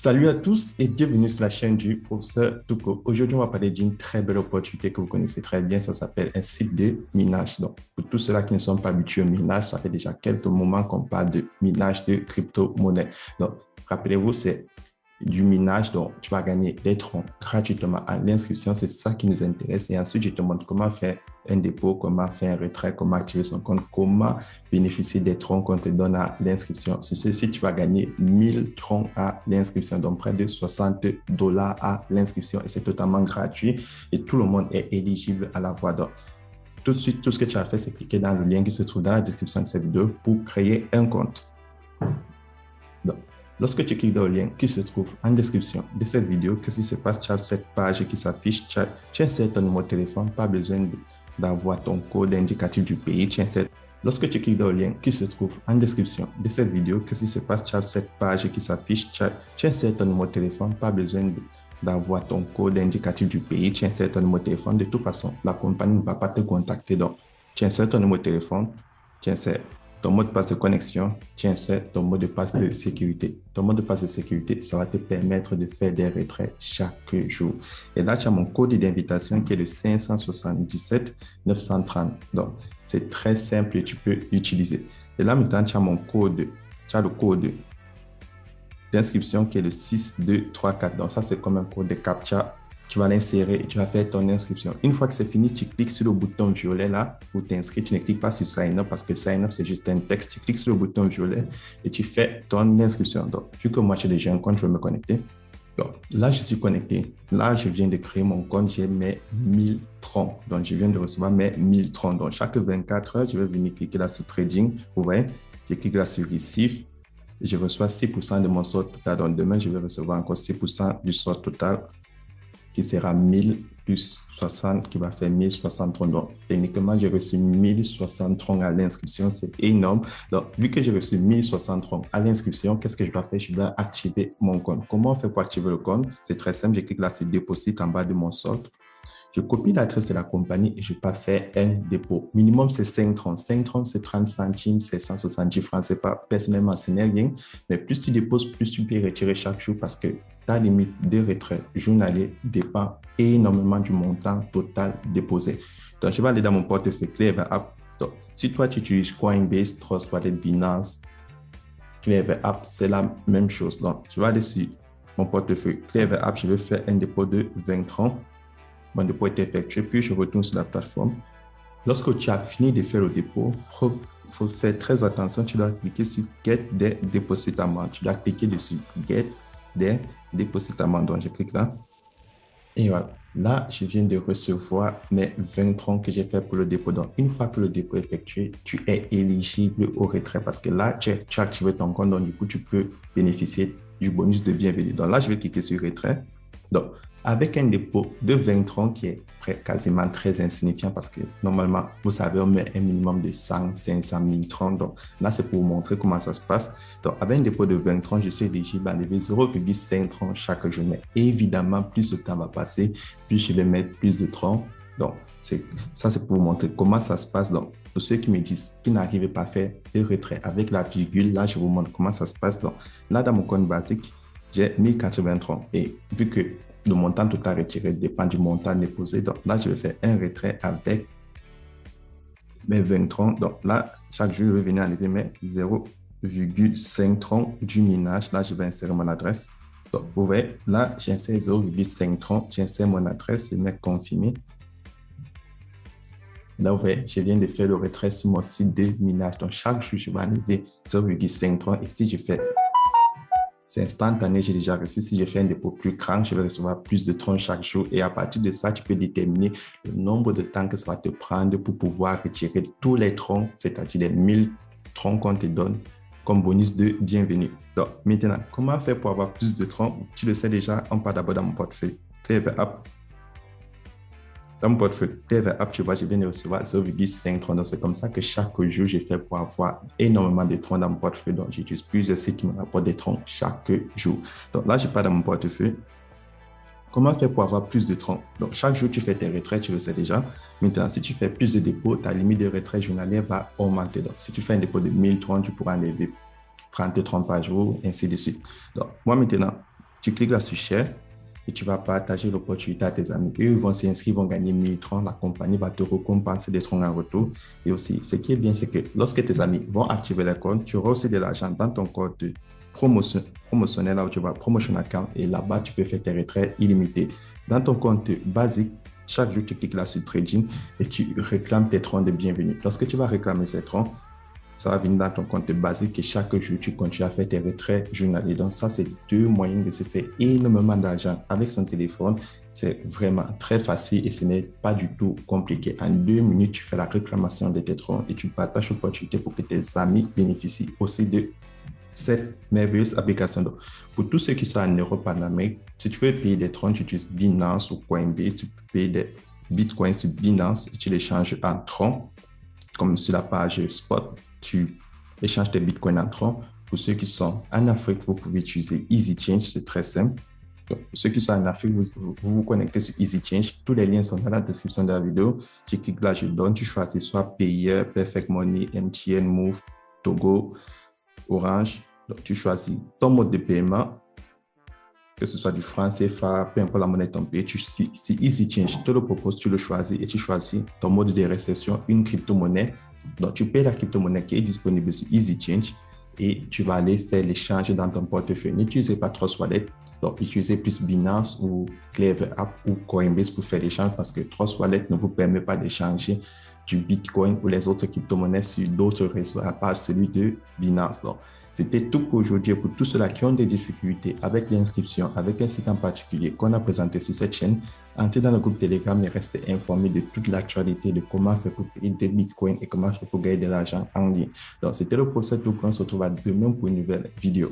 Salut à tous et bienvenue sur la chaîne du professeur Touko. Aujourd'hui, on va parler d'une très belle opportunité que vous connaissez très bien. Ça s'appelle un site de minage. Donc, pour tous ceux-là qui ne sont pas habitués au minage, ça fait déjà quelques moments qu'on parle de minage de crypto-monnaie. Donc, rappelez-vous, c'est du minage, donc tu vas gagner des troncs gratuitement à l'inscription. C'est ça qui nous intéresse. Et ensuite, je te montre comment faire un dépôt, comment faire un retrait, comment activer son compte, comment bénéficier des troncs qu'on te donne à l'inscription. Sur ceci, tu vas gagner 1000 troncs à l'inscription, donc près de $60 à l'inscription. Et c'est totalement gratuit et tout le monde est éligible à l'avoir. Donc, tout de suite, tout ce que tu as fait, c'est cliquer dans le lien qui se trouve dans la description de cette vidéo pour créer un compte. Donc, lorsque tu cliques dans le lien qui se trouve en description de cette vidéo, qu'est-ce qui se passe? Tu as cette page qui s'affiche, tu insères ton numéro de téléphone, pas besoin d'avoir ton code indicatif du pays. Lorsque tu cliques dans le lien qui se trouve en description de cette vidéo, qu'est-ce qui se passe? Tu as cette page qui s'affiche, tu insères ton numéro de téléphone, pas besoin d'avoir ton code indicatif du pays, tu insères ton numéro de téléphone. De toute façon, la compagnie ne va pas te contacter. Donc, tu insères ton numéro de téléphone, tu insères ton mot de passe de connexion, tu insères ton mot de passe de sécurité. Ton mot de passe de sécurité, ça va te permettre de faire des retraits chaque jour. Et là, tu as mon code d'invitation qui est le 577 930. Donc, c'est très simple et tu peux l'utiliser. Et là, maintenant, tu as le code d'inscription qui est le 6234. Donc, ça, c'est comme un code de CAPTCHA. Tu vas l'insérer et tu vas faire ton inscription. Une fois que c'est fini, tu cliques sur le bouton violet là pour t'inscrire. Tu ne cliques pas sur Sign Up parce que Sign Up, c'est juste un texte. Tu cliques sur le bouton violet et tu fais ton inscription. Donc, vu que moi, j'ai déjà un compte, je vais me connecter. Donc, là, je suis connecté. Là, je viens de créer mon compte. J'ai mes 1000 troncs. Donc, je viens de recevoir mes 1000 troncs. Donc, chaque 24 heures, je vais venir cliquer là sur Trading. Vous voyez, je clique là sur Receive. Je reçois 6% de mon sort total. Donc, demain, je vais recevoir encore 6% du sort total qui sera 1000 plus 60, qui va faire 1060 troncs. Donc, techniquement, j'ai reçu 1060 troncs à l'inscription. C'est énorme. Donc, vu que j'ai reçu 1060 troncs à l'inscription, qu'est-ce que je dois faire? Je dois activer mon compte. Comment on fait pour activer le compte? C'est très simple. Je clique là sur Déposit en bas de mon solde. Je copie l'adresse de la compagnie et je peux faire un dépôt. Minimum, c'est 5 troncs. 5 troncs, c'est 30 centimes, c'est 170 francs. C'est pas, personnellement, ce n'est rien. Mais plus tu déposes, plus tu peux retirer chaque jour parce que ta limite de retrait journalier dépend énormément du montant total déposé. Donc, je vais aller dans mon portefeuille Clever App. Donc, si toi, tu utilises Coinbase, Trust Wallet, Binance, Clever App, c'est la même chose. Donc, je vais aller sur mon portefeuille Clever App. Je vais faire un dépôt de 20 troncs. Mon dépôt est effectué, puis je retourne sur la plateforme. Lorsque tu as fini de faire le dépôt, il faut faire très attention. Tu dois cliquer sur Get des Deposit Amount. Tu dois cliquer dessus Get des Deposit Amount. Donc, je clique là. Et voilà. Là, je viens de recevoir mes 20 troncs que j'ai fait pour le dépôt. Donc, une fois que le dépôt est effectué, tu es éligible au retrait parce que là, tu as activé ton compte. Donc, du coup, tu peux bénéficier du bonus de bienvenue. Donc, là, je vais cliquer sur retrait. Donc, avec un dépôt de 20 troncs qui est quasiment très insignifiant parce que normalement, vous savez, on met un minimum de 100, 500 000 troncs. Donc là, c'est pour vous montrer comment ça se passe. Donc, avec un dépôt de 20 troncs, je suis éligible à enlever 0,5 troncs chaque journée. Et évidemment, plus le temps va passer, plus je vais mettre plus de troncs. Donc, ça, c'est pour vous montrer comment ça se passe. Donc, pour ceux qui me disent qu'ils n'arrivent pas à faire de retrait avec la virgule, là, je vous montre comment ça se passe. Donc, là, dans mon compte basique, j'ai 1080 troncs. Et vu que le montant total retiré dépend du montant déposé. Donc là, je vais faire un retrait avec mes 20 troncs. Donc là, chaque jour, je vais venir enlever mes 0,5 troncs du minage. Là, je vais insérer mon adresse. Donc, vous voyez, là, j'insère 0,5 troncs. J'insère mon adresse et mettre confirmer. Là, vous voyez, je viens de faire le retrait sur mon site de minage. Donc, chaque jour, je vais enlever 0,5 troncs. Et si je fais c'est instantané, j'ai déjà reçu. Si je fais un dépôt plus grand, je vais recevoir plus de troncs chaque jour. Et à partir de ça, tu peux déterminer le nombre de temps que ça va te prendre pour pouvoir retirer tous les troncs, c'est-à-dire les 1000 troncs qu'on te donne comme bonus de bienvenue. Donc, maintenant, comment faire pour avoir plus de troncs? Tu le sais déjà, on part d'abord dans mon portefeuille. Clever App. Dans mon portefeuille Clever App, tu vois, je viens de recevoir 0,5 troncs. Donc, c'est comme ça que chaque jour, j'ai fait pour avoir énormément de troncs dans mon portefeuille. Donc, j'utilise plusieurs sites qui me rapportent des troncs chaque jour. Donc, là, je pars dans mon portefeuille. Comment faire pour avoir plus de troncs? Donc, chaque jour, tu fais tes retraits, tu le sais déjà. Maintenant, si tu fais plus de dépôts, ta limite de retrait journalier va augmenter. Donc, si tu fais un dépôt de 1000 troncs, tu pourras enlever 30 troncs par jour, ainsi de suite. Donc, moi, maintenant, Tu cliques là sur Share et tu vas partager l'opportunité à tes amis. Eux, ils vont s'inscrire, ils vont gagner 1 000 troncs. La compagnie va te récompenser des troncs en retour. Et aussi, ce qui est bien, c'est que lorsque tes amis vont activer le compte, tu auras aussi de l'argent dans ton compte promotionnel, là où tu vas promotion account. Et là-bas, tu peux faire tes retraits illimités. Dans ton compte basique, chaque jour, tu cliques là sur Trading et tu réclames tes troncs de bienvenue. Lorsque tu vas réclamer ces troncs, ça va venir dans ton compte basique et chaque jour, tu continues à faire tes retraits journaliers. Donc, ça, c'est 2 moyens de se faire énormément d'argent avec son téléphone. C'est vraiment très facile et ce n'est pas du tout compliqué. En 2 minutes, tu fais la réclamation de tes troncs et tu partages l'opportunité pour que tes amis bénéficient aussi de cette merveilleuse application. Donc, pour tous ceux qui sont en Europe, en Amérique, si tu veux payer des troncs, tu utilises Binance ou Coinbase, tu peux payer des bitcoins sur Binance et tu les changes en troncs, comme sur la page Spot. Tu échanges tes bitcoins en troncs. Pour ceux qui sont en Afrique, vous pouvez utiliser EasyChange, c'est très simple. Donc, pour ceux qui sont en Afrique, vous connectez sur EasyChange. Tous les liens sont dans la description de la vidéo. Tu cliques là, je donne, tu choisis soit Payer, Perfect Money, MTN, Move, Togo, Orange. Donc, tu choisis ton mode de paiement, que ce soit du franc CFA, peu importe la monnaie ton pays. Si EasyChange te le propose, tu le choisis et tu choisis ton mode de réception, une crypto-monnaie. Donc, tu payes la crypto-monnaie qui est disponible sur EasyChange et tu vas aller faire l'échange dans ton portefeuille. N'utilisez pas Trust Wallet. Donc, utilisez plus Binance ou Clever App ou Coinbase pour faire l'échange parce que Trust Wallet ne vous permet pas d'échanger du Bitcoin ou les autres crypto-monnaies sur d'autres réseaux à part celui de Binance. Donc, c'était tout pour aujourd'hui. Pour tous ceux-là qui ont des difficultés avec l'inscription, avec un site en particulier qu'on a présenté sur cette chaîne, entrez dans le groupe Telegram et restez informés de toute l'actualité, de comment faire pour payer des bitcoins et comment faire pour gagner de l'argent en ligne. Donc, c'était le professeur Touk. On se retrouve à demain pour une nouvelle vidéo.